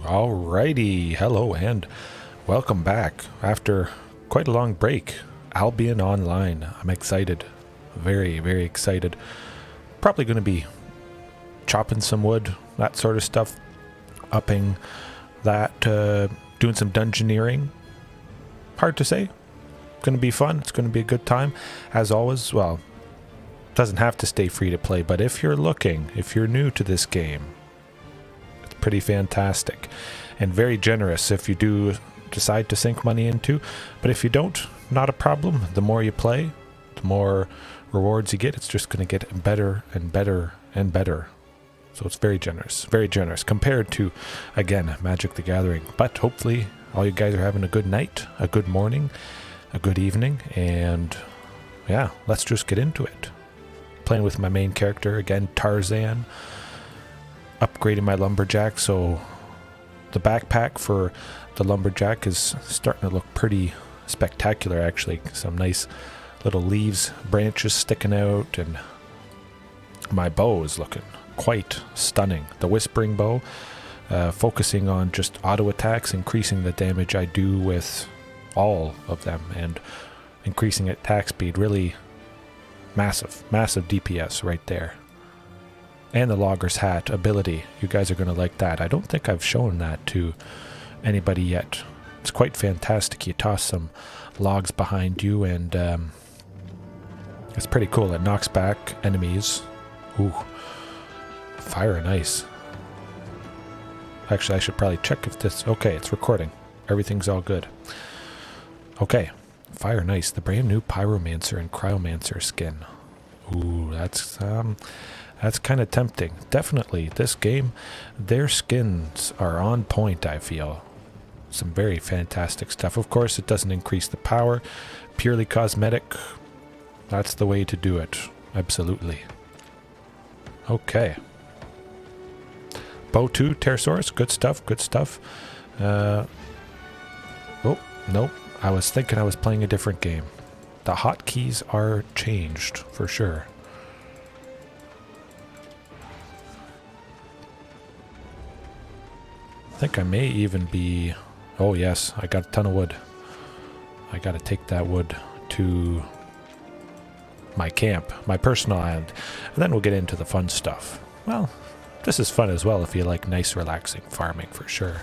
Alrighty, hello and welcome back after quite a long break. Albion online. I'm excited. Very, very excited. Probably going to be chopping some wood, that sort of stuff. Upping that, doing some dungeoneering. Hard to say. Going to be fun. It's going to be a good time. As always, well, doesn't have to stay free to play, but if you're looking, if you're new to this game, it's pretty fantastic and very generous if you do decide to sink money into. But if you don't, not a problem. The more you play, the more rewards you get. It's just going to get better and better and better. So it's very generous compared to, again, Magic the Gathering. But hopefully all you guys are having a good night, a good morning, a good evening, and yeah, let's just get into it. Playing with my main character, again, Tarzan. Upgrading my lumberjack, so the backpack for the lumberjack is starting to look pretty spectacular, actually. Some nice little leaves, branches sticking out, and my bow is looking quite stunning. The whispering bow, focusing on just auto attacks, increasing the damage I do with all of them, and increasing attack speed. Really massive DPS right there. And the logger's hat ability. You guys are going to like that. I don't think I've shown that to anybody yet. It's quite fantastic. You toss some logs behind you and it's pretty cool. It knocks back enemies. Ooh. Fire and ice. Actually, I should probably check if this... Okay, it's recording. Everything's all good. Okay. Fire and ice. The brand new Pyromancer and Cryomancer skin. Ooh, that's kind of tempting. Definitely, this game, their skins are on point, I feel. Some very fantastic stuff. Of course, it doesn't increase the power. Purely cosmetic. That's the way to do it. Absolutely. Okay. Bow 2, Pterosaurus. Good stuff, good stuff. Oh, nope. I was thinking I was playing a different game. The hotkeys are changed, for sure. I think I may even be... Oh yes, I got a ton of wood. I gotta take that wood to my camp, my personal island. And then we'll get into the fun stuff. Well, this is fun as well if you like nice, relaxing farming, for sure.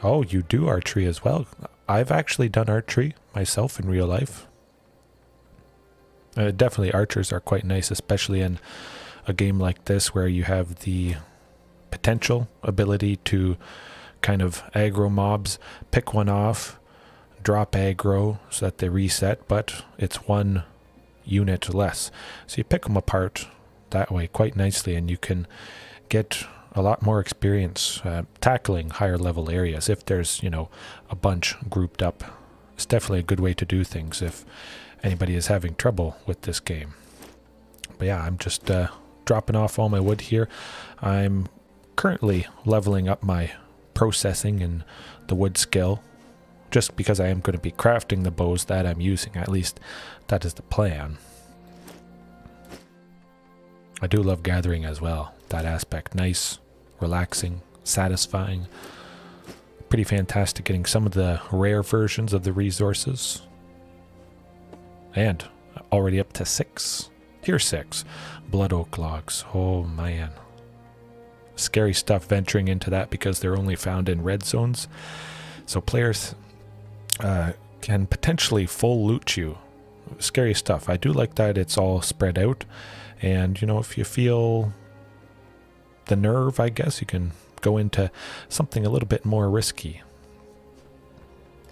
Oh, you do archery as well. I've actually done archery myself in real life. Definitely archers are quite nice, especially in a game like this where you have the potential ability to kind of aggro mobs, pick one off, drop aggro so that they reset, but it's one unit less. So you pick them apart that way quite nicely, and you can get a lot more experience tackling higher level areas if there's, you know, a bunch grouped up. It's definitely a good way to do things if anybody is having trouble with this game. But yeah, I'm just dropping off all my wood here. I'm currently leveling up my processing and the wood skill, just because I am going to be crafting the bows that I'm using. At least that is the plan. I do love gathering as well. That aspect. Nice, relaxing, satisfying. Pretty fantastic getting some of the rare versions of the resources. And already up to 6. Here's 6. Blood oak logs. Oh man. Scary stuff venturing into that because they're only found in red zones. So players can potentially full loot you. Scary stuff. I do like that it's all spread out. And, you know, if you feel the nerve, I guess, you can go into something a little bit more risky.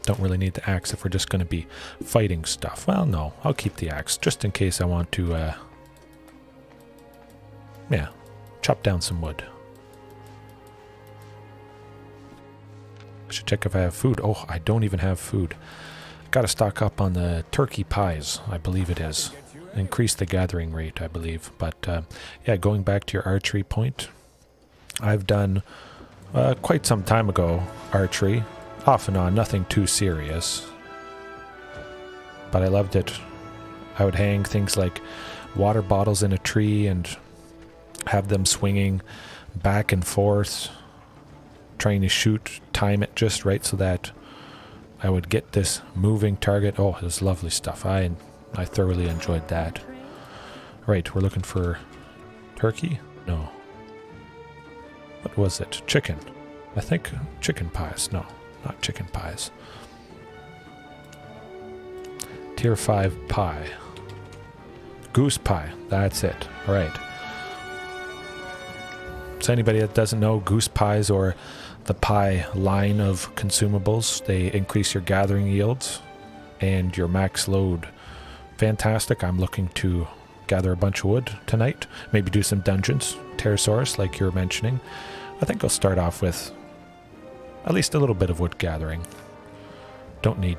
Don't really need the axe if we're just going to be fighting stuff. Well, no, I'll keep the axe just in case I want to, yeah, chop down some wood. I should check if I have food. Oh, I don't even have food. Got to stock up on the turkey pies, I believe it is. Increase the gathering rate, I believe. But yeah, going back to your archery point, I've done quite some time ago archery, off and on, nothing too serious, but I loved it. I would hang things like water bottles in a tree and have them swinging back and forth, trying to shoot, time it just right so that I would get this moving target. Oh, this lovely stuff. I thoroughly enjoyed that. Right, we're looking for turkey? No. What was it? Chicken. I think chicken pies. No, not chicken pies. Tier 5 pie. Goose pie. That's it. All right. So anybody that doesn't know, goose pies, or the pie line of consumables, they increase your gathering yields and your max load. Fantastic. I'm looking to gather a bunch of wood tonight. Maybe do some dungeons. Pterosaurus, like you were mentioning. I think I'll start off with at least a little bit of wood gathering. Don't need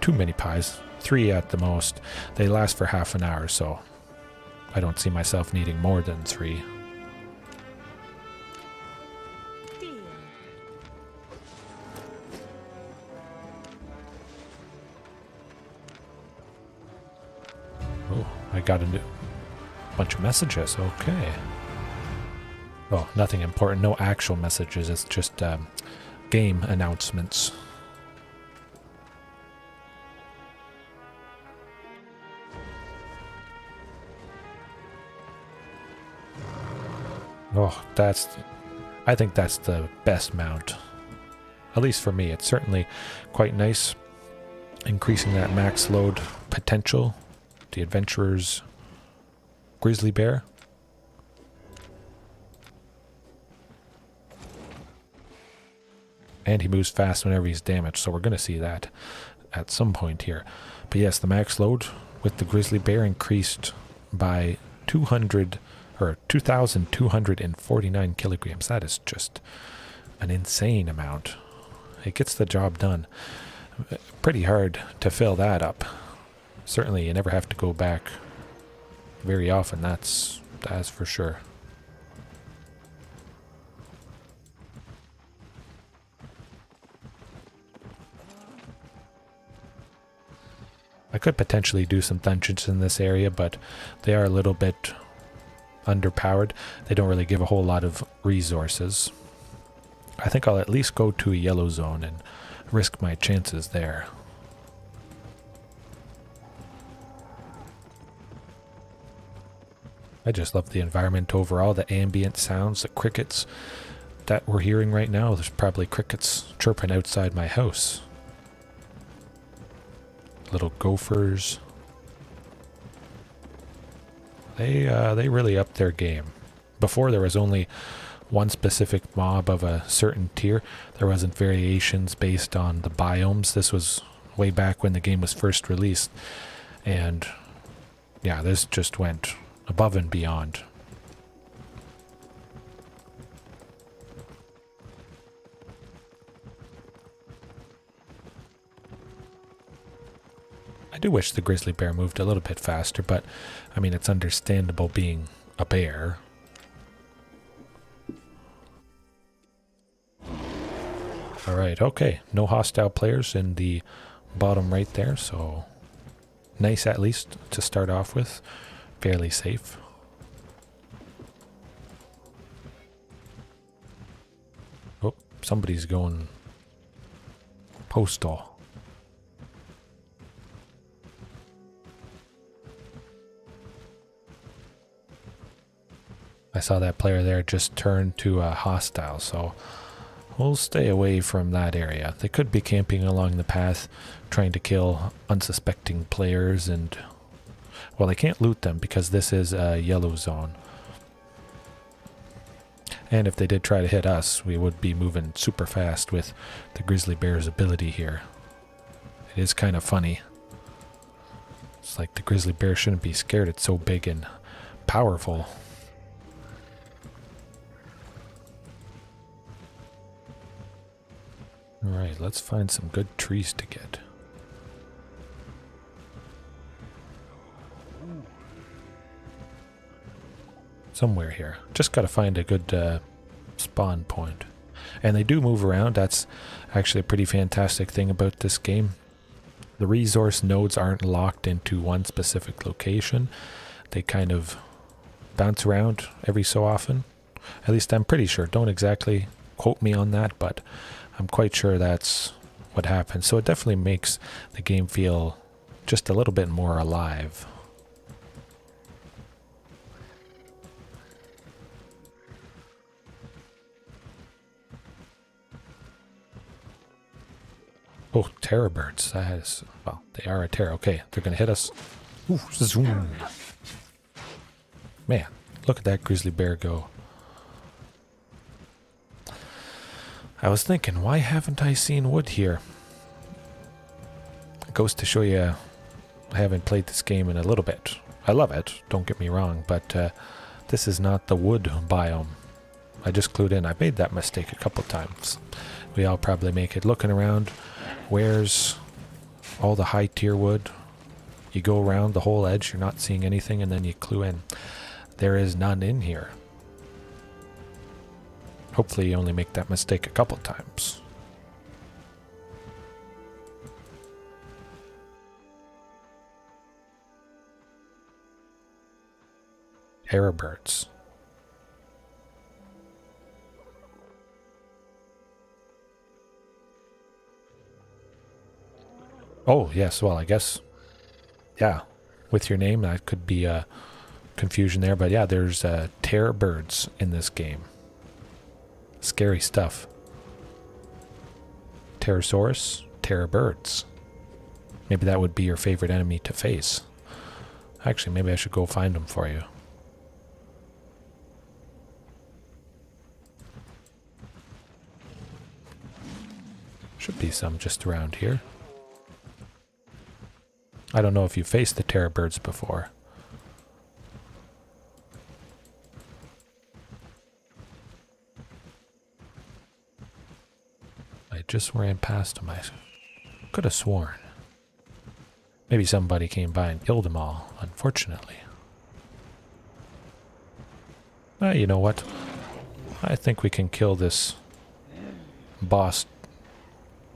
too many pies. 3 at the most. They last for half an hour, so I don't see myself needing more than 3. Oh, I got a bunch of messages. Okay. Oh, nothing important. No actual messages. It's just game announcements. Oh, I think that's the best mount. At least for me. It's certainly quite nice. Increasing that max load potential. The adventurer's grizzly bear. And he moves fast whenever he's damaged, so we're going to see that at some point here. But yes, the max load with the grizzly bear increased by 2,249 kilograms. That is just an insane amount. It gets the job done. Pretty hard to fill that up. Certainly, you never have to go back very often. That's for sure. I could potentially do some dungeons in this area, but they are a little bit underpowered. They don't really give a whole lot of resources. I think I'll at least go to a yellow zone and risk my chances there. I just love the environment overall, the ambient sounds, the crickets that we're hearing right now. There's probably crickets chirping outside my house. Little gophers. They really upped their game. Before there was only one specific mob of a certain tier. There wasn't variations based on the biomes. This was way back when the game was first released. And yeah, this just went above and beyond. I do wish the grizzly bear moved a little bit faster, but I mean, it's understandable being a bear. Alright, okay. No hostile players in the bottom right there, so nice at least to start off with. Fairly safe. Oh, somebody's going postal. I saw that player there just turn to a hostile, so we'll stay away from that area. They could be camping along the path, trying to kill unsuspecting players, and well, they can't loot them because this is a yellow zone. And if they did try to hit us, we would be moving super fast with the grizzly bear's ability here. It is kind of funny. It's like the grizzly bear shouldn't be scared. It's so big and powerful. Alright, let's find some good trees to get. Somewhere here. Just gotta find a good spawn point. And they do move around. That's actually a pretty fantastic thing about this game. The resource nodes aren't locked into one specific location. They kind of bounce around every so often. At least I'm pretty sure. Don't exactly quote me on that, but I'm quite sure that's what happens. So it definitely makes the game feel just a little bit more alive. Oh, terror birds. That is, well, they are a terror. Okay, they're going to hit us. Ooh, zoom. Man, look at that grizzly bear go. I was thinking, why haven't I seen wood here? It goes to show you I haven't played this game in a little bit. I love it, don't get me wrong, but this is not the wood biome. I just clued in. I made that mistake a couple times. We all probably make it. Looking around, where's all the high tier wood? You go around the whole edge, you're not seeing anything, and then you clue in. There is none in here. Hopefully you only make that mistake a couple times. Terror birds. Oh, yes, well, I guess, yeah, with your name, that could be a confusion there, but yeah, there's terror birds in this game. Scary stuff. Pterosaurus, terror birds. Maybe that would be your favorite enemy to face. Actually, maybe I should go find them for you. Should be some just around here. I don't know if you faced the terror birds before. I just ran past them. I could have sworn. Maybe somebody came by and killed them all, unfortunately. You know what? I think we can kill this boss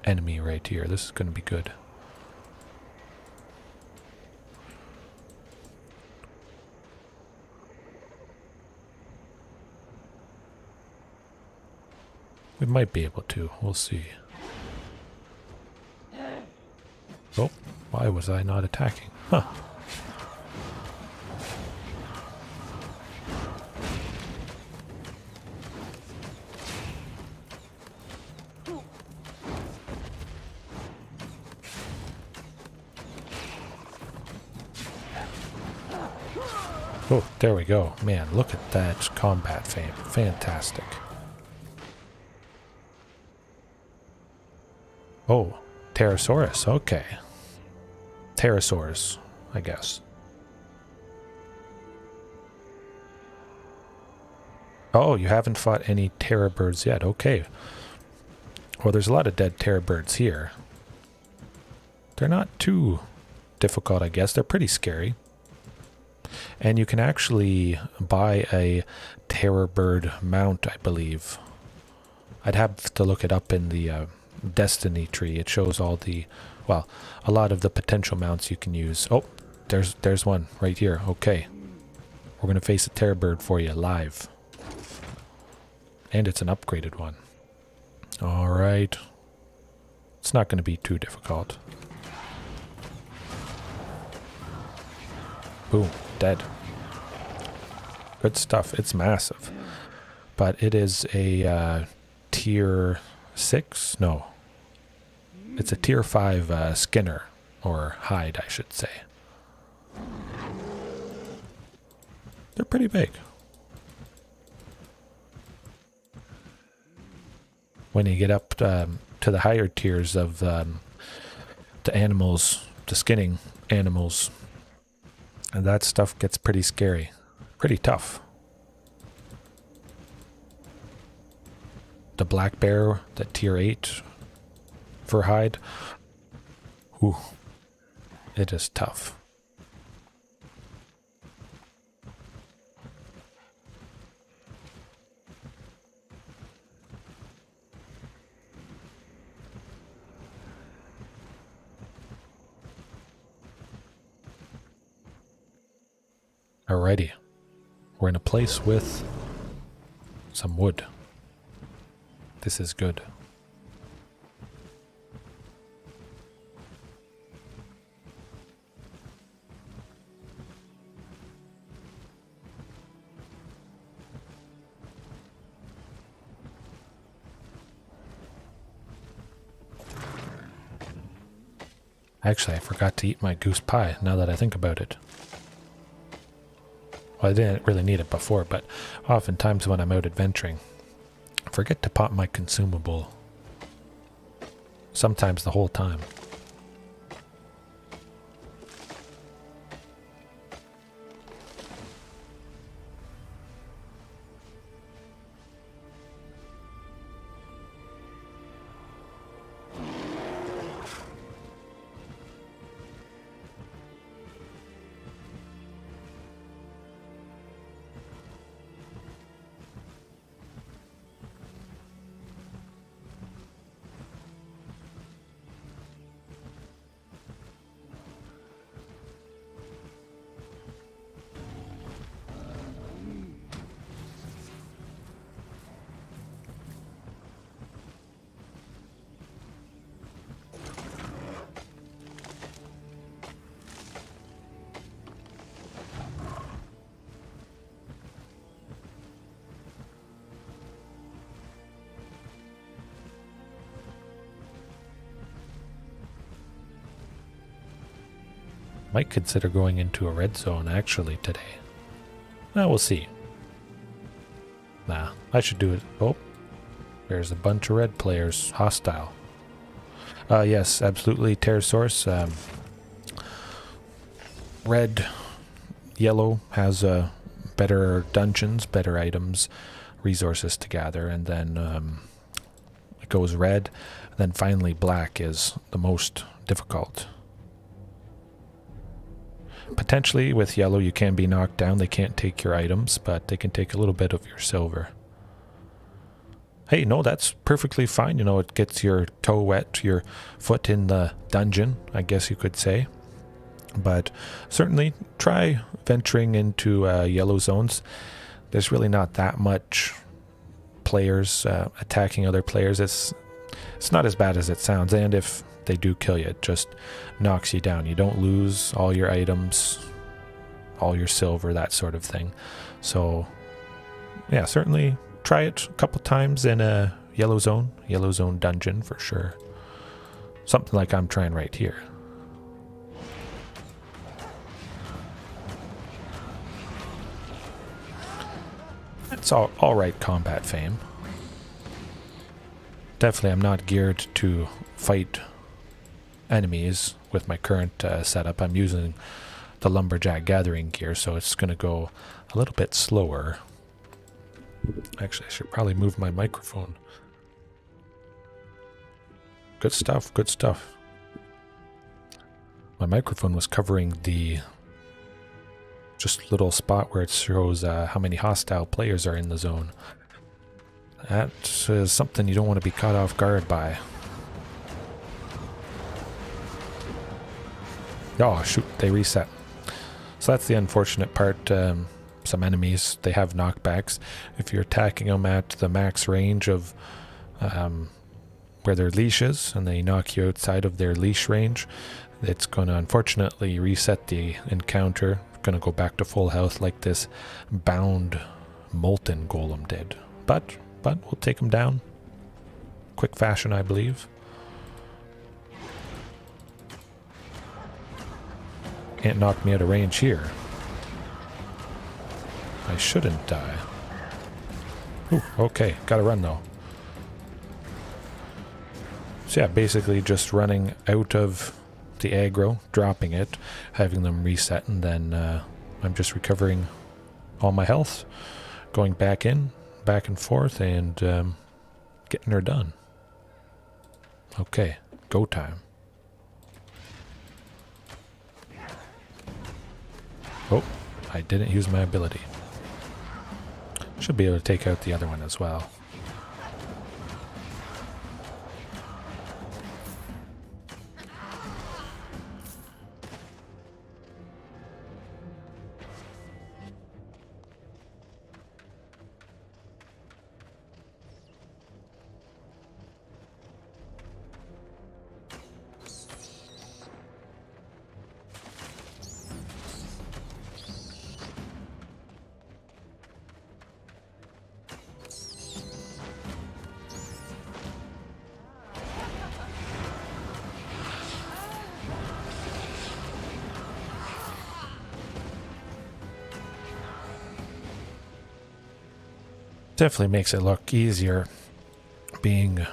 enemy right here. This is going to be good. We might be able to. We'll see. Oh, why was I not attacking? Huh. Oh, there we go. Man, look at that combat fame. Fantastic. Oh, Pterosaurus. Okay. Pterosaurs, I guess. Oh, you haven't fought any terror birds yet. Okay. Well, there's a lot of dead terror birds here. They're not too difficult, I guess. They're pretty scary. And you can actually buy a terror bird mount, I believe. I'd have to look it up in the Destiny tree. It shows all the, well, a lot of the potential mounts you can use. Oh, there's one right here. Okay. We're going to face a terror bird for you live. And it's an upgraded one. All right. It's not going to be too difficult. Boom. Dead. Good stuff. It's massive. But it is a tier 6? No. It's a tier 5 skinner. Or hide, I should say. They're pretty big. When you get up to the higher tiers of the animals, the skinning animals, and that stuff gets pretty scary. Pretty tough. The black bear, the tier 8 for hide. Ooh. It is tough. Alrighty. We're in a place with some wood. This is good. Actually, I forgot to eat my goose pie, now that I think about it. Well, I didn't really need it before, but oftentimes when I'm out adventuring, I forget to pop my consumable. Sometimes the whole time. Might consider going into a red zone actually today. Now we'll see. Nah, I should do it. Oh, there's a bunch of red players. Hostile. Yes, absolutely. Pterosaurus. Red, yellow has better dungeons, better items, resources to gather, and then it goes red. And then finally black is the most difficult. Potentially with yellow you can be knocked down. They can't take your items, but they can take a little bit of your silver. Hey, no, that's perfectly fine. You know, it gets your toe wet, your foot in the dungeon, I guess you could say. But certainly try venturing into yellow zones. There's really not that much players attacking other players. It's not as bad as it sounds, and if they do kill you, it just knocks you down. You don't lose all your items, all your silver, that sort of thing. So yeah, certainly try it a couple times in a yellow zone dungeon for sure. Something like I'm trying right here. It's all right combat fame. Definitely I'm not geared to fight enemies with my current setup. I'm using the lumberjack gathering gear, so it's going to go a little bit slower. Actually, I should probably move my microphone. Good stuff, good stuff. My microphone was covering the just little spot where it shows how many hostile players are in the zone. That is something you don't want to be caught off guard by. Oh, shoot, they reset. So that's the unfortunate part. Some enemies, they have knockbacks. If you're attacking them at the max range of where their leash is, and they knock you outside of their leash range, it's going to unfortunately reset the encounter. Going to go back to full health like this bound molten golem did. But we'll take him down. Quick fashion, I believe. Can't knock me out of range here. I shouldn't die. Ooh, okay, gotta run though. So yeah, basically just running out of the aggro, dropping it, having them reset, and then I'm just recovering all my health, going back in, back and forth, and getting her done. Okay, go time. Oh, I didn't use my ability. Should be able to take out the other one as well. Definitely makes it look easier being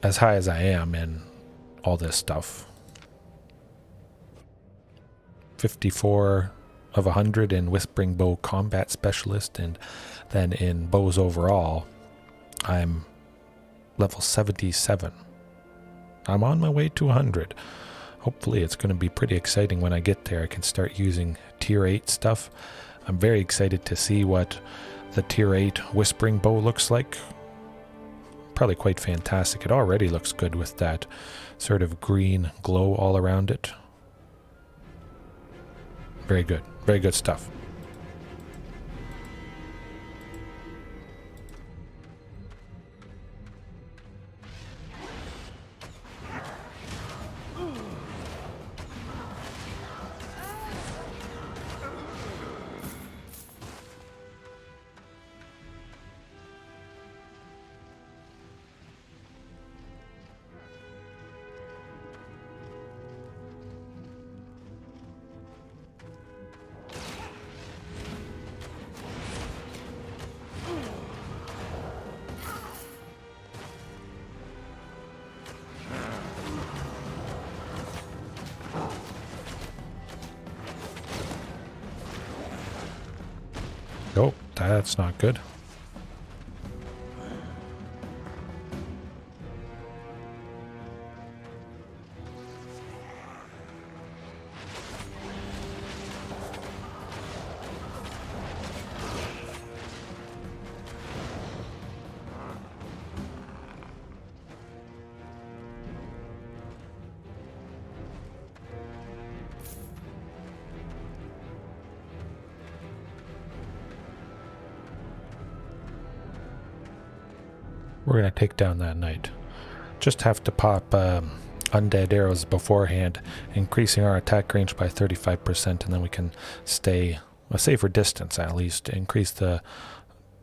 as high as I am in all this stuff. 54 of 100 in Whispering Bow Combat Specialist, and then in bows overall, I'm level 77. I'm on my way to 100. Hopefully it's going to be pretty exciting when I get there. I can start using tier 8 stuff. I'm very excited to see what the tier 8 Whispering Bow looks like. Probably quite fantastic. It already looks good with that sort of green glow all around it. Very good. Very good stuff. Oh, that's not good. We're going to take down that knight. Just have to pop undead arrows beforehand, increasing our attack range by 35%, and then we can stay a safer distance at least, increase the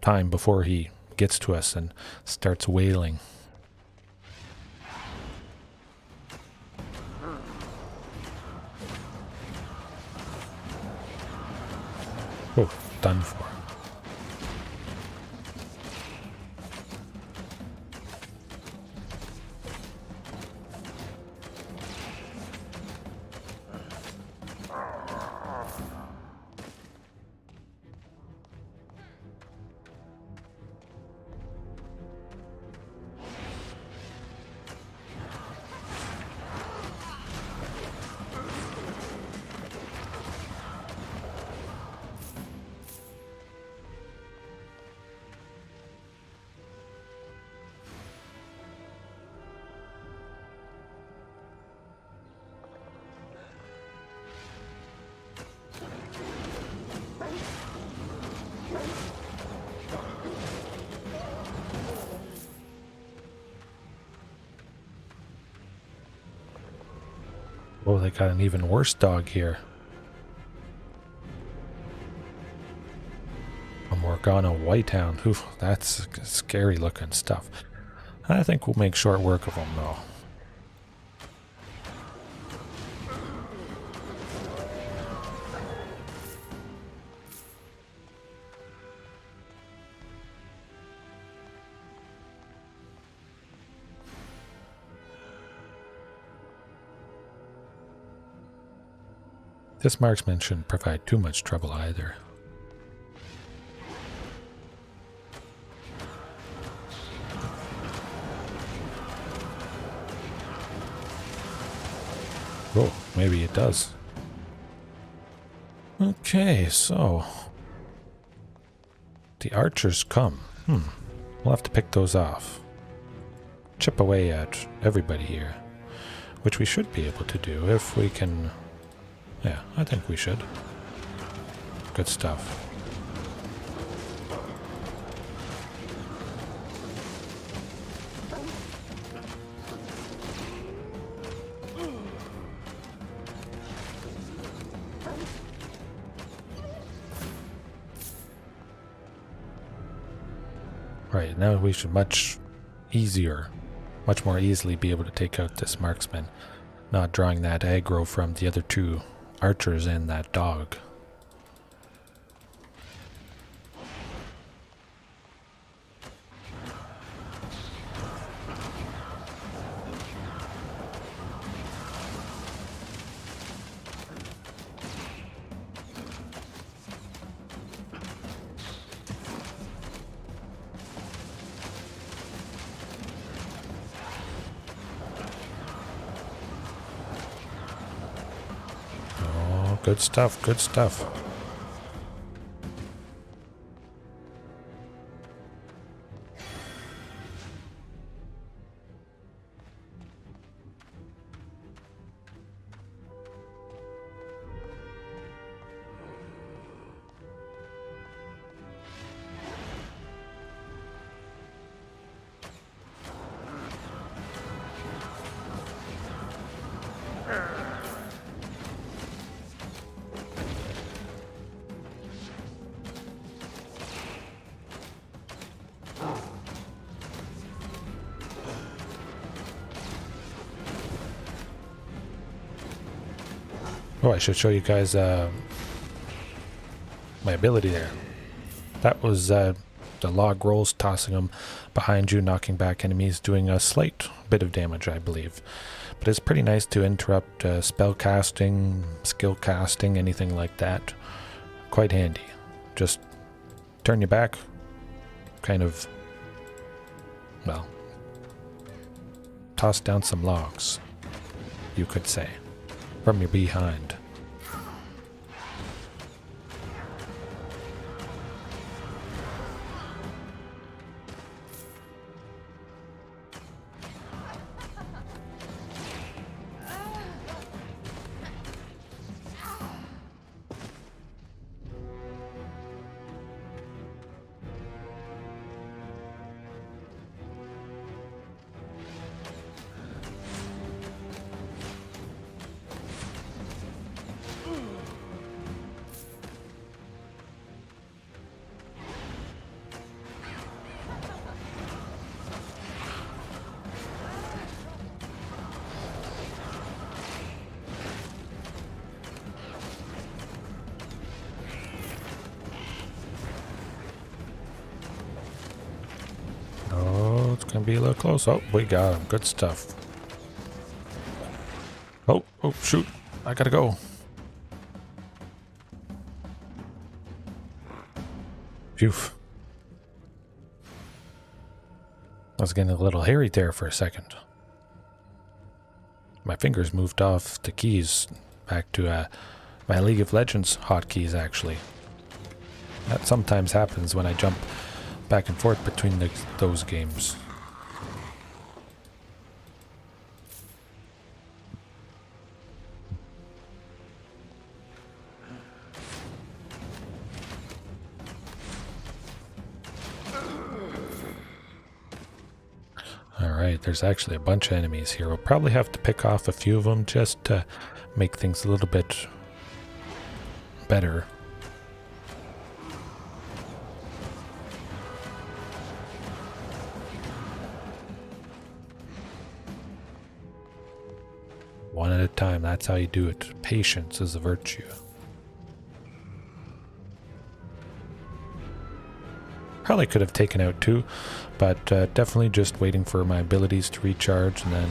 time before he gets to us and starts wailing. Oh, done for. Oh, they got an even worse dog here. A Morgana Whitehound. Oof, that's scary looking stuff. I think we'll make short work of them though. This marksman shouldn't provide too much trouble either. Oh, maybe it does. Okay, so the archers come. We'll have to pick those off. Chip away at everybody here, which we should be able to do if we can. Yeah, I think we should. Good stuff. Right, now we should much more easily be able to take out this marksman, not drawing that aggro from the other two archers and that dog. Good stuff, good stuff. Oh, I should show you guys my ability there. That was the log rolls, tossing them behind you, knocking back enemies, doing a slight bit of damage, I believe. But it's pretty nice to interrupt spell casting, skill casting, anything like that. Quite handy. Just turn your back, kind of, well, toss down some logs, you could say, from your behind. It's gonna be a little close. Oh, we got him. Good stuff. Oh, shoot. I gotta go. Phew. I was getting a little hairy there for a second. My fingers moved off the keys back to my League of Legends hotkeys, actually. That sometimes happens when I jump back and forth between those games. Alright, there's actually a bunch of enemies here. We'll probably have to pick off a few of them just to make things a little bit better. One at a time, that's how you do it. Patience is a virtue. Probably could have taken out two, but definitely just waiting for my abilities to recharge and then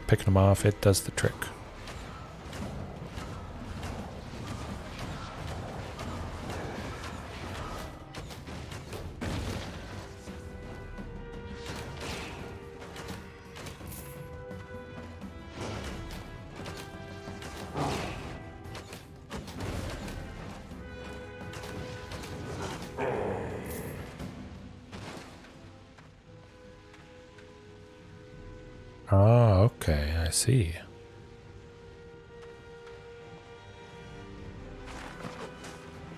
picking them off, it does the trick. Ah, okay, I see.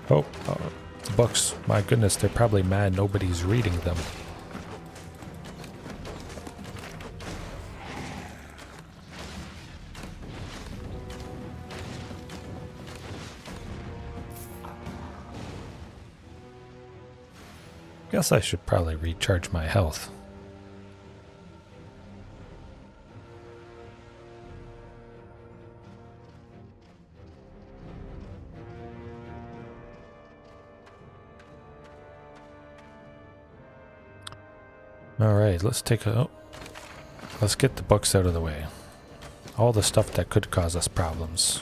Oh, the books. My goodness, they're probably mad nobody's reading them. Guess I should probably recharge my health. Alright, let's get the books out of the way. All the stuff that could cause us problems.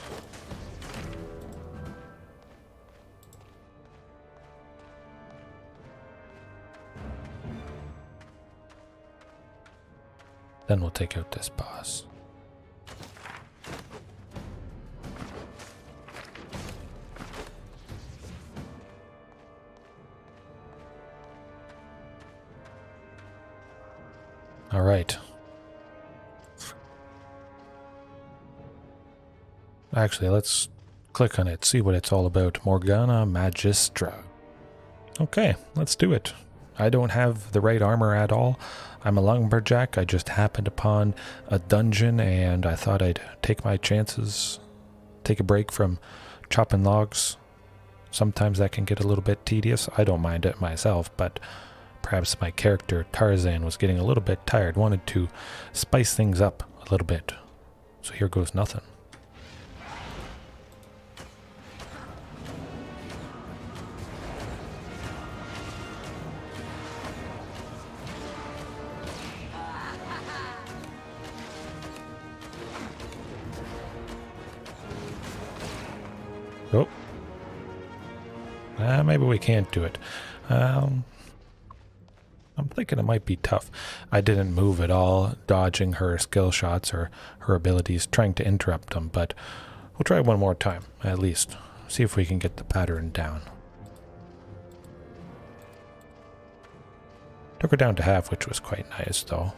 Then we'll take out this boss. All right. Actually, let's click on it, see what it's all about. Morgana Magistra. Okay, let's do it. I don't have the right armor at all. I'm a lumberjack. I just happened upon a dungeon and I thought I'd take my chances, take a break from chopping logs. Sometimes that can get a little bit tedious. I don't mind it myself, but perhaps my character Tarzan was getting a little bit tired, wanted to spice things up a little bit. So here goes nothing. Oh. Maybe we can't do it. I'm thinking it might be tough. I didn't move at all, dodging her skill shots or her abilities, trying to interrupt them, but we'll try one more time, at least. See if we can get the pattern down. Took her down to half, which was quite nice, though.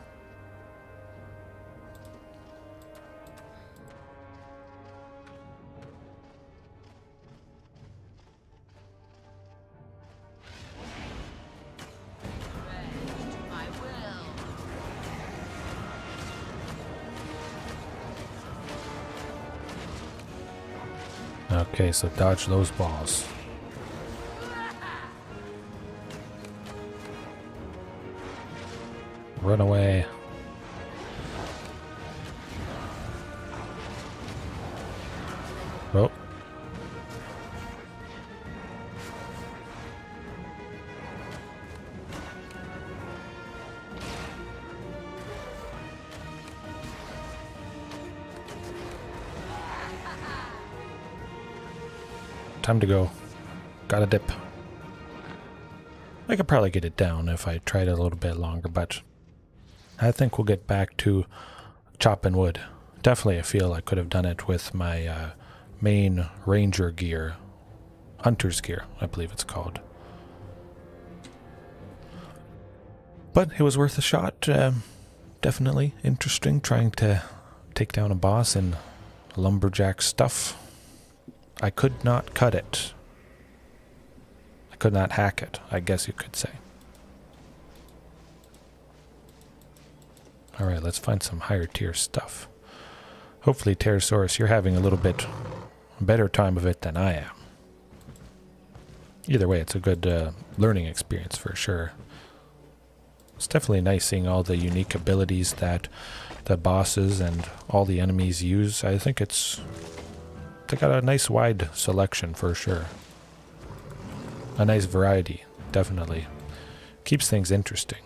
Okay, so dodge those balls. Run away. Oh. Time to go. Gotta dip. I could probably get it down if I tried a little bit longer, but I think we'll get back to chopping wood. Definitely I feel I could have done it with my main ranger gear. Hunter's gear, I believe it's called. But it was worth a shot. Definitely interesting trying to take down a boss in lumberjack stuff. I could not cut it. I could not hack it, I guess you could say. Alright, let's find some higher tier stuff. Hopefully, Pterosaurus, you're having a little bit better time of it than I am. Either way, it's a good learning experience for sure. It's definitely nice seeing all the unique abilities that the bosses and all the enemies use. I think they got a nice wide selection for sure. A nice variety, definitely. Keeps things interesting.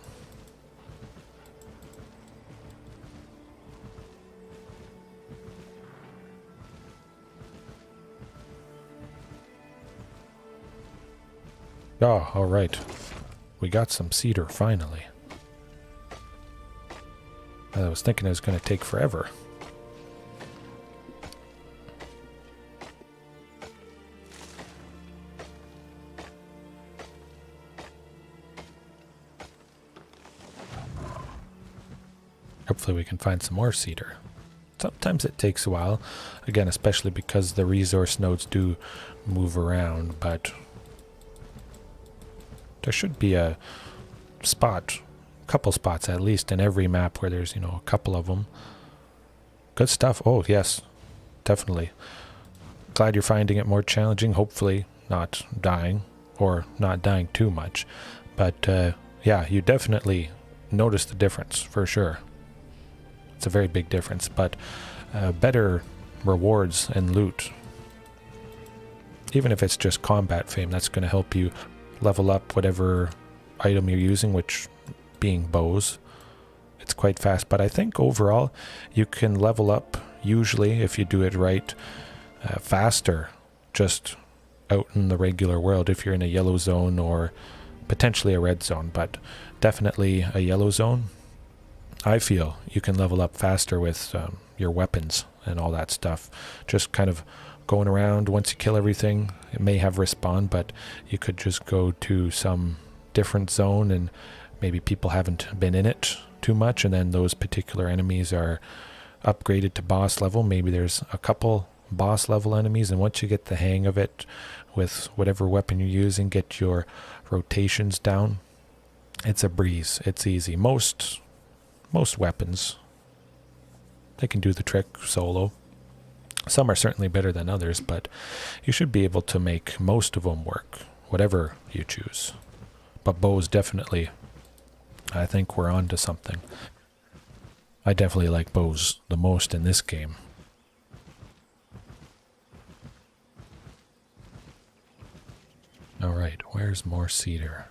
Oh, alright. We got some cedar, finally. I was thinking it was going to take forever. Hopefully we can find some more cedar. Sometimes it takes a while, again, especially because the resource nodes do move around, but there should be a spot, a couple spots at least in every map where there's, a couple of them. Good stuff. Oh, yes, definitely. Glad you're finding it more challenging, hopefully not dying, or not dying too much. But, yeah, you definitely notice the difference, for sure. It's a very big difference, but better rewards and loot. Even if it's just combat fame, that's going to help you level up whatever item you're using, which being bows. It's quite fast, but I think overall you can level up, usually, if you do it right, faster just out in the regular world if you're in a yellow zone or potentially a red zone, but definitely a yellow zone. I feel you can level up faster with your weapons and all that stuff. Just kind of going around, once you kill everything, it may have respawn, but you could just go to some different zone and maybe people haven't been in it too much, and then those particular enemies are upgraded to boss level. Maybe there's a couple boss level enemies, and once you get the hang of it with whatever weapon you're using, get your rotations down, it's a breeze. It's easy. Most weapons, they can do the trick solo. Some are certainly better than others, but you should be able to make most of them work, whatever you choose. But bows, definitely, I think we're on to something. I definitely like bows the most in this game. Alright, where's more cedar?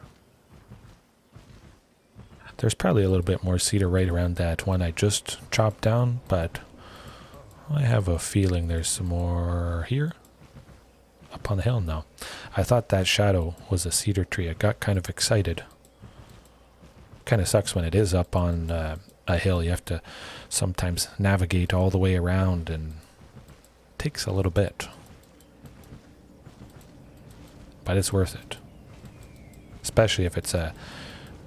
There's probably a little bit more cedar right around that one I just chopped down, but I have a feeling there's some more here. Up on the hill? No. I thought that shadow was a cedar tree. I got kind of excited. Kind of sucks when it is up on a hill. You have to sometimes navigate all the way around, and it takes a little bit. But it's worth it. Especially if it's a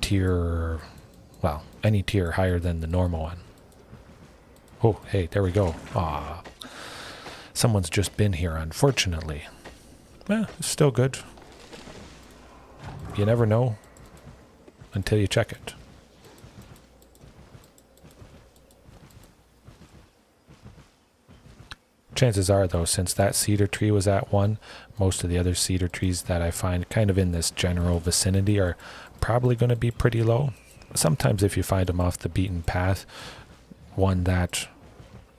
tier, well, any tier higher than the normal one. Oh, hey, there we go. Ah, someone's just been here, unfortunately. It's still good. You never know until you check it. Chances are, though, since that cedar tree was at 1, most of the other cedar trees that I find kind of in this general vicinity are probably going to be pretty low. Sometimes if you find them off the beaten path, one that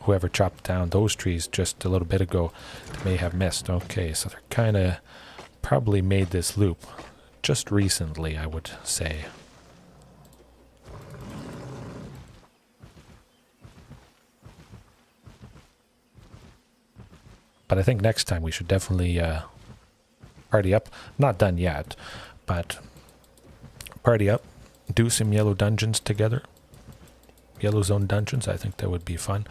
whoever chopped down those trees just a little bit ago may have missed. Okay, so they're kind of probably made this loop just recently, I would say. But I think next time we should definitely party up. Not done yet, but party up, do some yellow dungeons together. Yellow zone dungeons, I think that would be fun.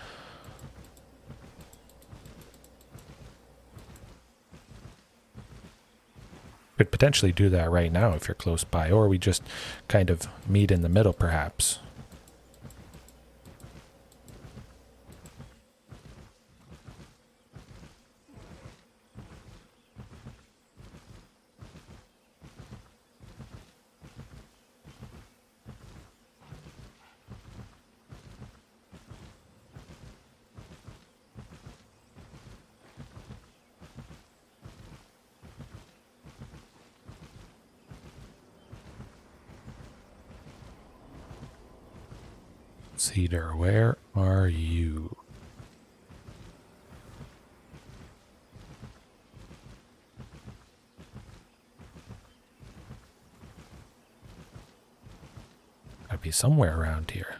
Could potentially do that right now if you're close by, or we just kind of meet in the middle perhaps. Cedar, where are you? Gotta be somewhere around here.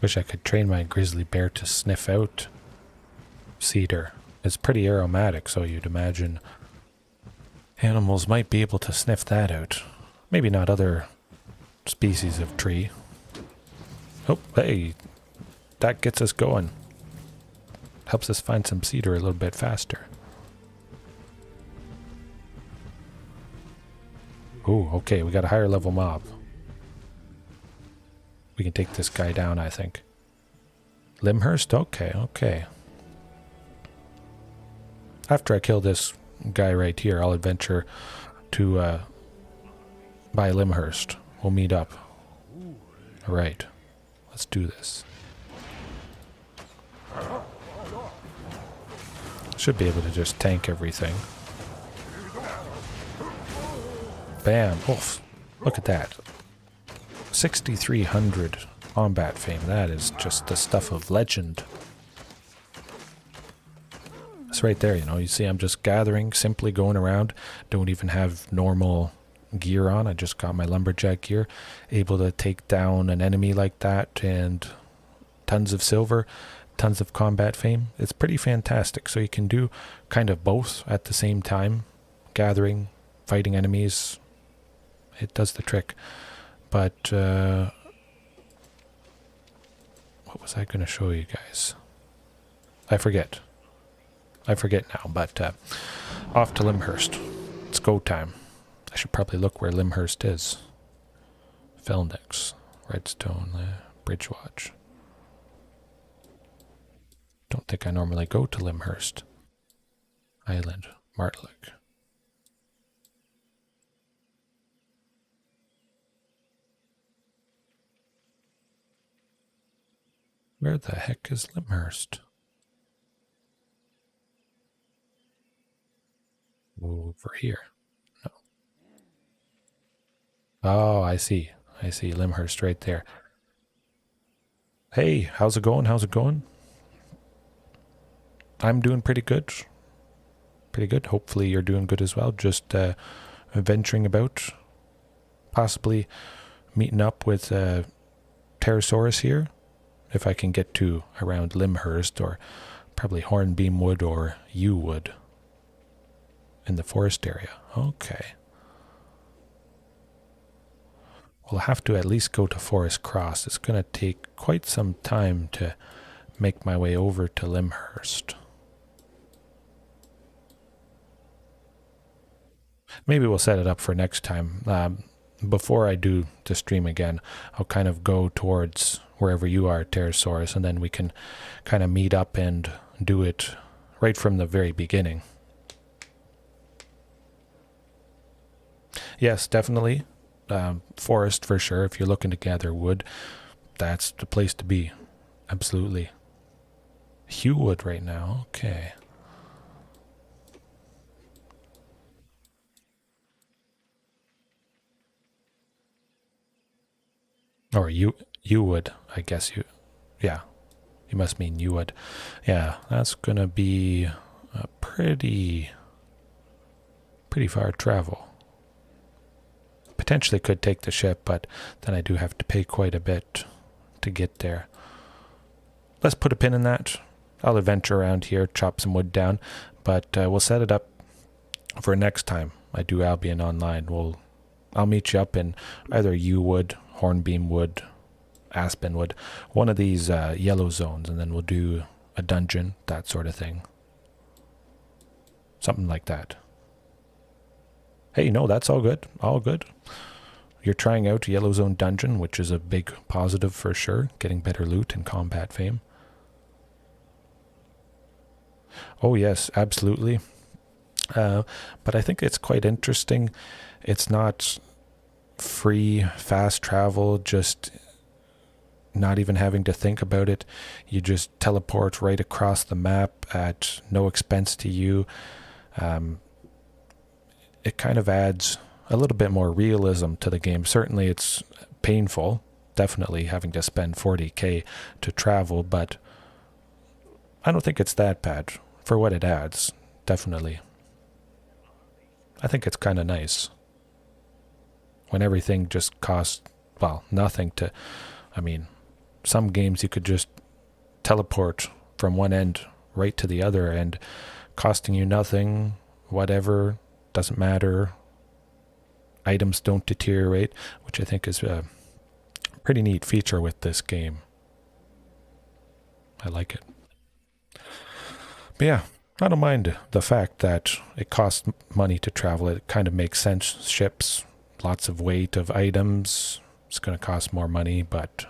Wish I could train my grizzly bear to sniff out cedar. It's pretty aromatic, so you'd imagine animals might be able to sniff that out. Maybe not other species of tree. Oh, hey, that gets us going. Helps us find some cedar a little bit faster. Oh, okay, we got a higher level mob. We can take this guy down, I think. Limhurst? Okay, okay. After I kill this guy right here, I'll adventure to by Limhurst. We'll meet up. Alright, let's do this. Should be able to just tank everything. Bam! Oof! Look at that. 6,300 combat fame. That is just the stuff of legend. It's right there, you know. You see I'm just gathering, simply going around. Don't even have normal gear on. I just got my lumberjack gear. Able to take down an enemy like that, and tons of silver, tons of combat fame. It's pretty fantastic. So you can do kind of both at the same time. Gathering, fighting enemies. It does the trick. But what was I going to show you guys? I forget now, but off to Limhurst. Let's go. go time. I should probably look where Limhurst is. Felnix, Redstone, Bridgewatch. Don't think I normally go to Limhurst. Island, Martlick. Where the heck is Limhurst? Over here. No. Oh, I see. I see Limhurst right there. Hey, how's it going? How's it going? I'm doing pretty good. Pretty good. Hopefully you're doing good as well. Just venturing about. Possibly meeting up with Pterosaurus here. If I can get to around Limhurst or probably Hornbeam Wood or Yew Wood in the forest area. Okay. We'll have to at least go to Forest Cross. It's going to take quite some time to make my way over to Limhurst. Maybe we'll set it up for next time. Before I do the stream again, I'll kind of go towards wherever you are, Pterosaurus, and then we can kind of meet up and do it right from the very beginning. Yes, definitely. Forest for sure. If you're looking to gather wood, that's the place to be. Absolutely. Yew Wood right now. Okay. Or Yew Wood, I guess you. Yeah. You must mean Yew Wood. Yeah, that's gonna be a pretty far travel. Potentially could take the ship, but then I do have to pay quite a bit to get there. Let's put a pin in that. I'll adventure around here, chop some wood down, but we'll set it up for next time I do Albion Online. I'll meet you up in either Yew Wood, Hornbeam Wood, Aspen Wood, one of these yellow zones, and then we'll do a dungeon, that sort of thing. Something like that. Hey, no, that's all good. All good. You're trying out Yellow Zone Dungeon, which is a big positive for sure. Getting better loot and combat fame. Oh, yes, absolutely. But I think it's quite interesting. It's not free, fast travel, just not even having to think about it. You just teleport right across the map at no expense to you. It kind of adds a little bit more realism to the game. Certainly it's painful, definitely having to spend 40k to travel, but I don't think it's that bad for what it adds, definitely. I think it's kind of nice when everything just costs, well, nothing to, I mean, some games you could just teleport from one end right to the other and costing you nothing, whatever, doesn't matter. Items don't deteriorate, which I think is a pretty neat feature with this game. I like it. But yeah, I don't mind the fact that it costs money to travel. It kind of makes sense. Ships, lots of weight of items. It's going to cost more money, but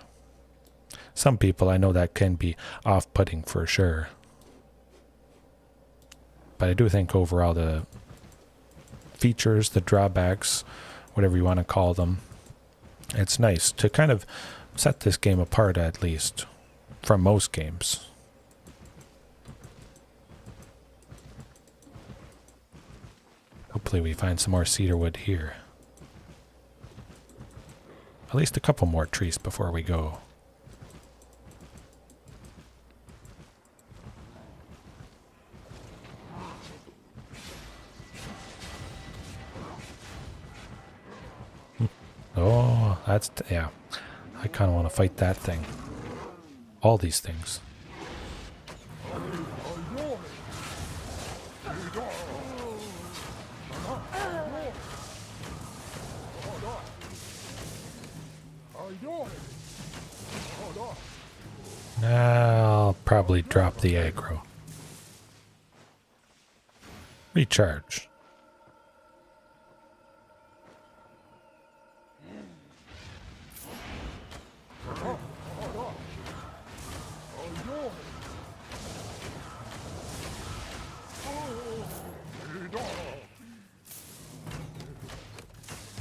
some people, I know that can be off-putting for sure. But I do think overall the features, the drawbacks, whatever you want to call them, it's nice to kind of set this game apart, at least from most games. Hopefully we find some more cedar wood here. At least a couple more trees before we go. Oh, that's, yeah. I kind of want to fight that thing. All these things. I'll probably drop the aggro. Recharge.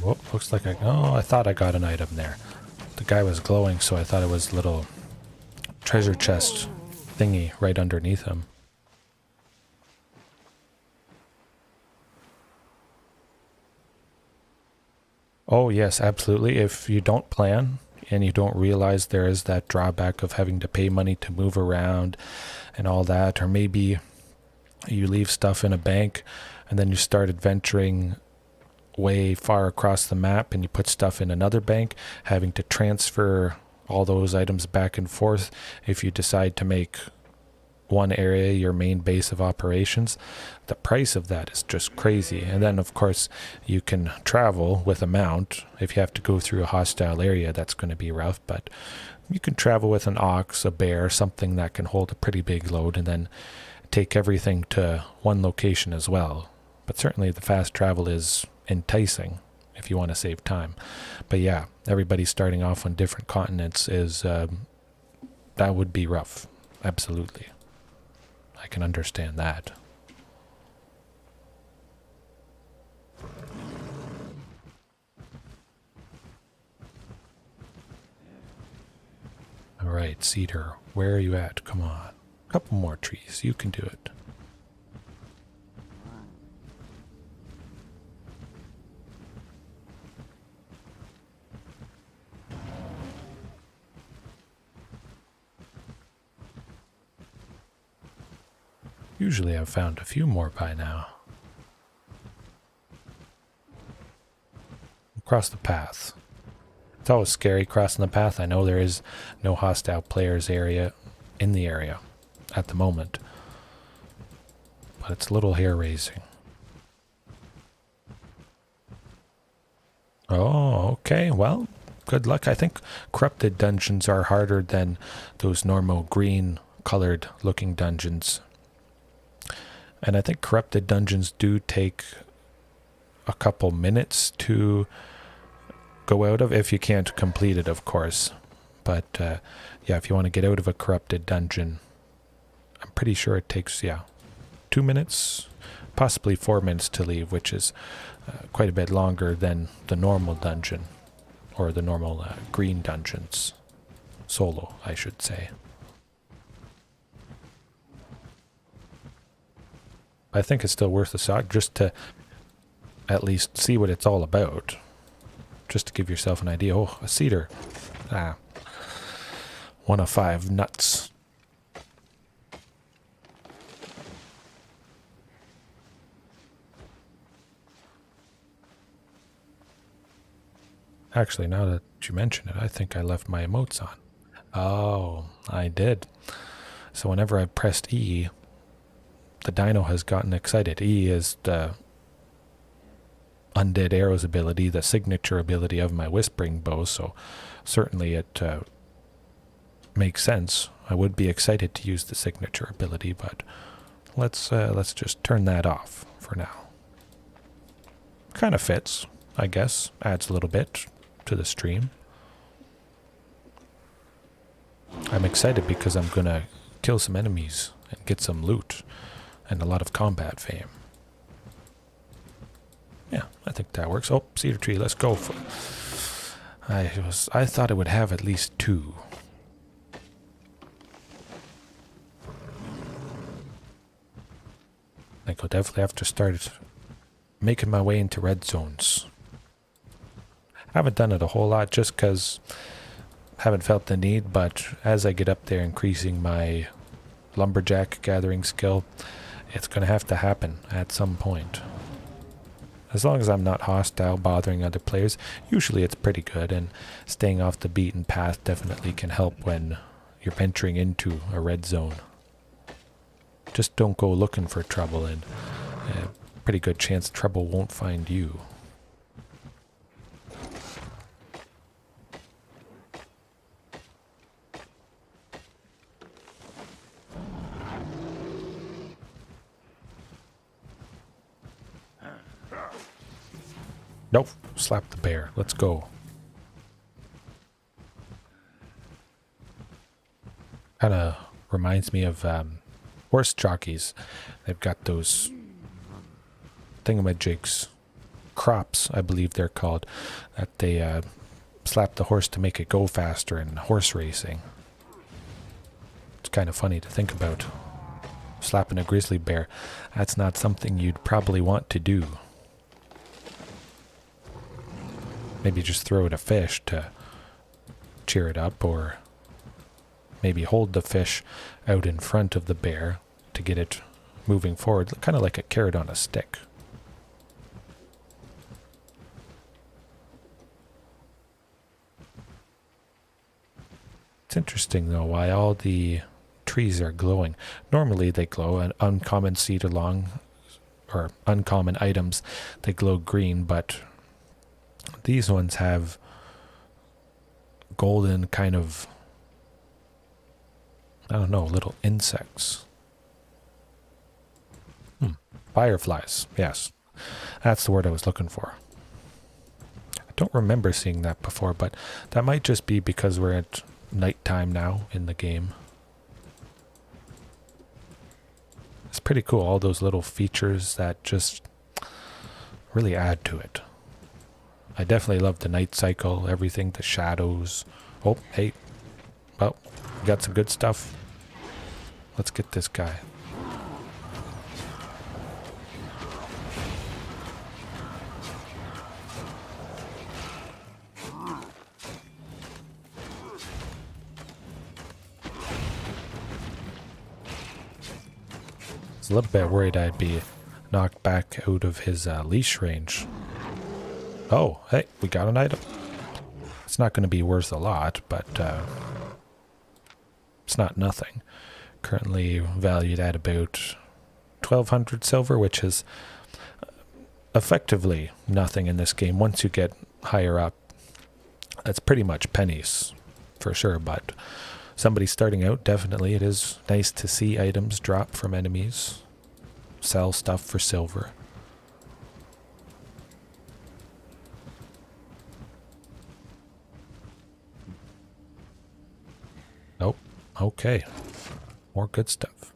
Whoa, looks like I thought I got an item there. The guy was glowing, so I thought it was a little treasure chest thingy right underneath him. Oh yes, absolutely. If you don't plan and you don't realize there is that drawback of having to pay money to move around and all that, or maybe you leave stuff in a bank and then you start adventuring way far across the map and you put stuff in another bank, having to transfer all those items back and forth. If you decide to make one area your main base of operations, the price of that is just crazy. And then of course you can travel with a mount. If you have to go through a hostile area, that's going to be rough, but you can travel with an ox, a bear, something that can hold a pretty big load, and then take everything to one location as well. But certainly the fast travel is enticing if you want to save time. But yeah, everybody starting off on different continents is that would be rough. Absolutely. I can understand that. All right, Cedar, where are you at? Come on. A couple more trees. You can do it. Usually I've found a few more by now. Across the path. It's always scary crossing the path. I know there is no hostile players in the area at the moment, but it's a little hair-raising. Oh, okay. Well, good luck. I think corrupted dungeons are harder than those normal green-colored looking dungeons. And I think corrupted dungeons do take a couple minutes to go out of, if you can't complete it, of course. But yeah, if you want to get out of a corrupted dungeon, I'm pretty sure it takes, 2 minutes, possibly 4 minutes to leave, which is quite a bit longer than the normal dungeon, or the normal green dungeons. Solo, I should say. I think it's still worth a shot just to at least see what it's all about. Just to give yourself an idea. Oh, a cedar. 1 of 5 nuts. Actually, now that you mention it, I think I left my emotes on. Oh, I did. So whenever I pressed E, the dino has gotten excited. E is the Undead Arrows ability, the signature ability of my Whispering Bow, so certainly it makes sense. I would be excited to use the signature ability, but let's just turn that off for now. Kind of fits, I guess. Adds a little bit to the stream. I'm excited because I'm gonna kill some enemies and get some loot and a lot of combat fame. Yeah, I think that works. Oh, cedar tree, let's go. I thought it would have at least 2. I think I'll definitely have to start making my way into red zones. I haven't done it a whole lot just because I haven't felt the need, but as I get up there increasing my lumberjack gathering skill, it's going to have to happen at some point. As long as I'm not hostile, bothering other players, usually it's pretty good, and staying off the beaten path definitely can help when you're venturing into a red zone. Just don't go looking for trouble, and a pretty good chance trouble won't find you. Nope, slap the bear. Let's go. Kind of reminds me of horse jockeys. They've got those thingamajigs crops, I believe they're called, that they slap the horse to make it go faster in horse racing. It's kind of funny to think about. Slapping a grizzly bear, that's not something you'd probably want to do. Maybe just throw it a fish to cheer it up, or maybe hold the fish out in front of the bear to get it moving forward, kind of like a carrot on a stick. It's interesting though why all the trees are glowing. Normally they glow, an uncommon seed along, or uncommon items, they glow green, but these ones have golden kind of, I don't know, little insects. Fireflies, yes. That's the word I was looking for. I don't remember seeing that before, but that might just be because we're at nighttime now in the game. It's pretty cool, all those little features that just really add to it. I definitely love the night cycle, everything, the shadows. Oh, hey. Well, we got some good stuff. Let's get this guy. A little bit worried I'd be knocked back out of his leash range. Oh, hey, we got an item. It's not going to be worth a lot, but it's not nothing. Currently valued at about 1,200 silver, which is effectively nothing in this game. Once you get higher up, it's pretty much pennies for sure, but somebody starting out, definitely it is nice to see items drop from enemies, sell stuff for silver. Nope. Okay. More good stuff.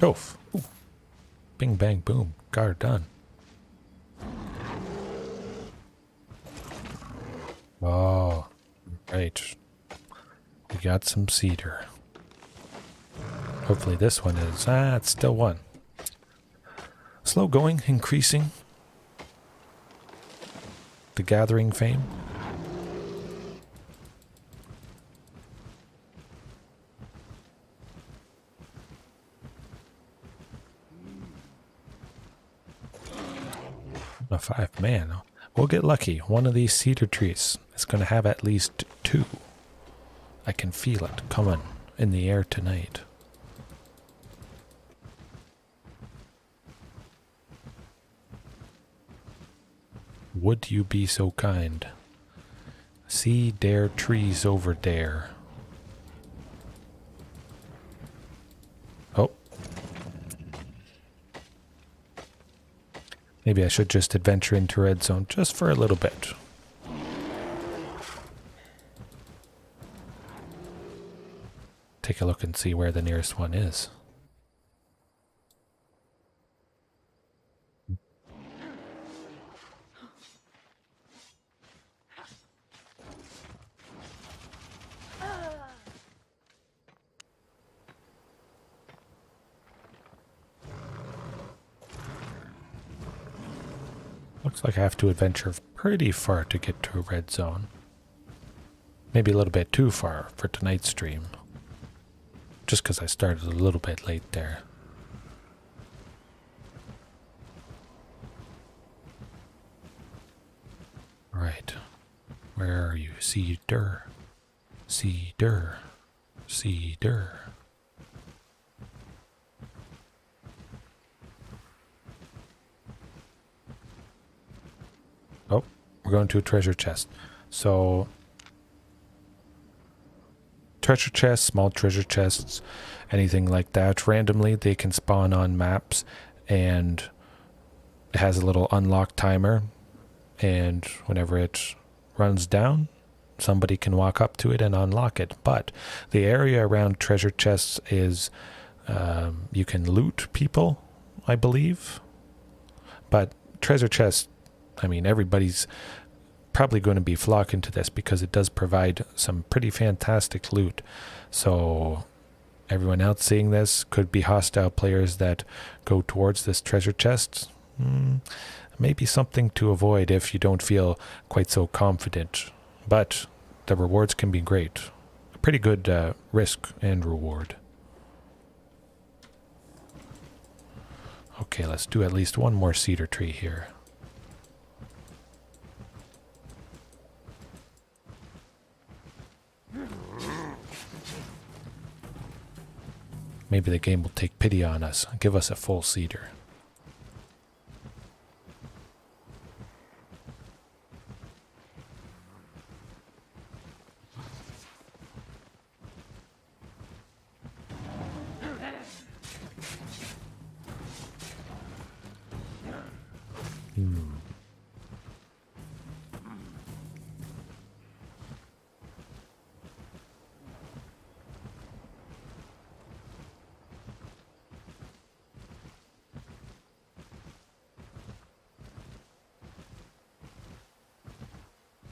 Oh. Ooh. Bing, bang, boom. Got her done. Oh, right. We got some cedar. Hopefully this one is... it's still one. Slow going, increasing. The gathering fame. A 5, man. We'll get lucky. One of these cedar trees is going to have at least 2. I can feel it coming in the air tonight. Would you be so kind? See dare trees over dare. Oh. Maybe I should just adventure into red zone just for a little bit. Take a look and see where the nearest one is. Looks like I have to adventure pretty far to get to a red zone. Maybe a little bit too far for tonight's stream. Just because I started a little bit late there. Right. Where are you? Cedar. Cedar. Cedar. Oh, we're going to a treasure chest. So, treasure chests, small treasure chests, anything like that. Randomly, they can spawn on maps, and it has a little unlock timer. And whenever it runs down, somebody can walk up to it and unlock it. But the area around treasure chests is you can loot people, I believe. But treasure chests, I mean, everybody's probably going to be flocking to this because it does provide some pretty fantastic loot. So everyone else seeing this could be hostile players that go towards this treasure chest. Maybe something to avoid if you don't feel quite so confident. But the rewards can be great. A pretty good risk and reward. Okay, let's do at least one more cedar tree here. Maybe the game will take pity on us and give us a full cedar.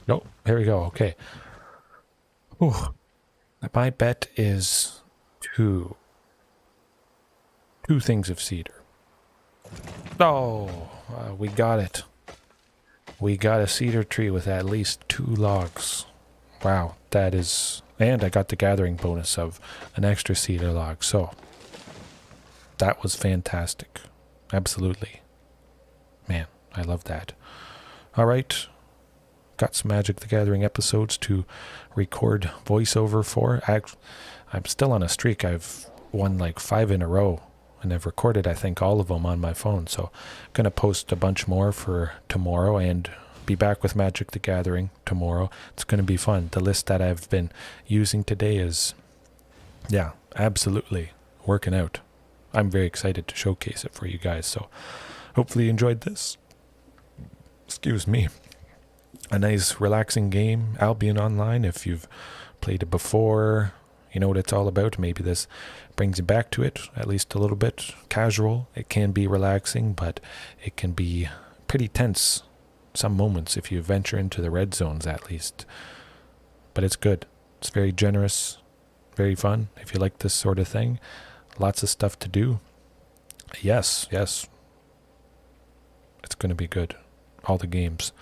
Nope, here we go. Okay. Ooh. My bet is two things of cedar. Oh, we got it. We got a cedar tree with at least 2 logs. Wow, that is... And I got the gathering bonus of an extra cedar log, so... That was fantastic. Absolutely. Man, I love that. Alright. Got some Magic the Gathering episodes to record voiceover for. I'm still on a streak. I've won like 5 in a row. And I've recorded, I think, all of them on my phone. So I'm going to post a bunch more for tomorrow and be back with Magic the Gathering tomorrow. It's going to be fun. The list that I've been using today is, yeah, absolutely working out. I'm very excited to showcase it for you guys. So hopefully you enjoyed this. Excuse me. A nice, relaxing game, Albion Online. If you've played it before, you know what it's all about. Maybe this brings you back to it, at least a little bit. Casual. It can be relaxing, but it can be pretty tense some moments if you venture into the red zones, at least. But it's good. It's very generous, very fun. If you like this sort of thing, lots of stuff to do. Yes. It's going to be good. All the games.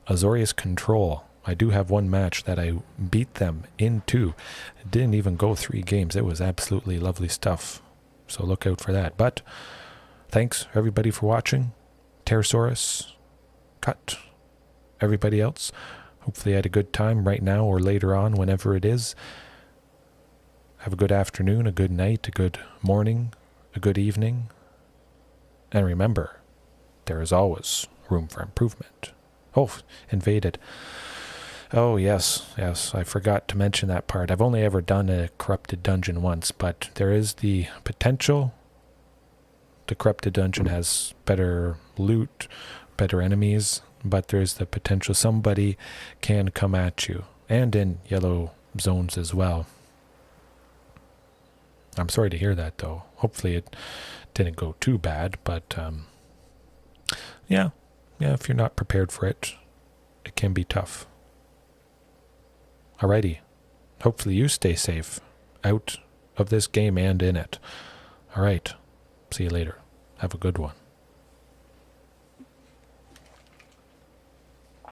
Azorius Control. I do have one match that I beat them in 2. It didn't even go 3 games. It was absolutely lovely stuff. So look out for that. But thanks everybody for watching. Pterosaurus, Cut, everybody else. Hopefully you had a good time right now or later on, whenever it is. Have a good afternoon, a good night, a good morning, a good evening. And remember, there is always room for improvement. Oh, invaded. Oh, yes, I forgot to mention that part. I've only ever done a corrupted dungeon once, but there is the potential. The corrupted dungeon has better loot, better enemies, but there's the potential somebody can come at you, and in yellow zones as well. I'm sorry to hear that, though. Hopefully it didn't go too bad, but yeah, if you're not prepared for it, it can be tough. Alrighty. Hopefully you stay safe out of this game and in it. Alright. See you later. Have a good one.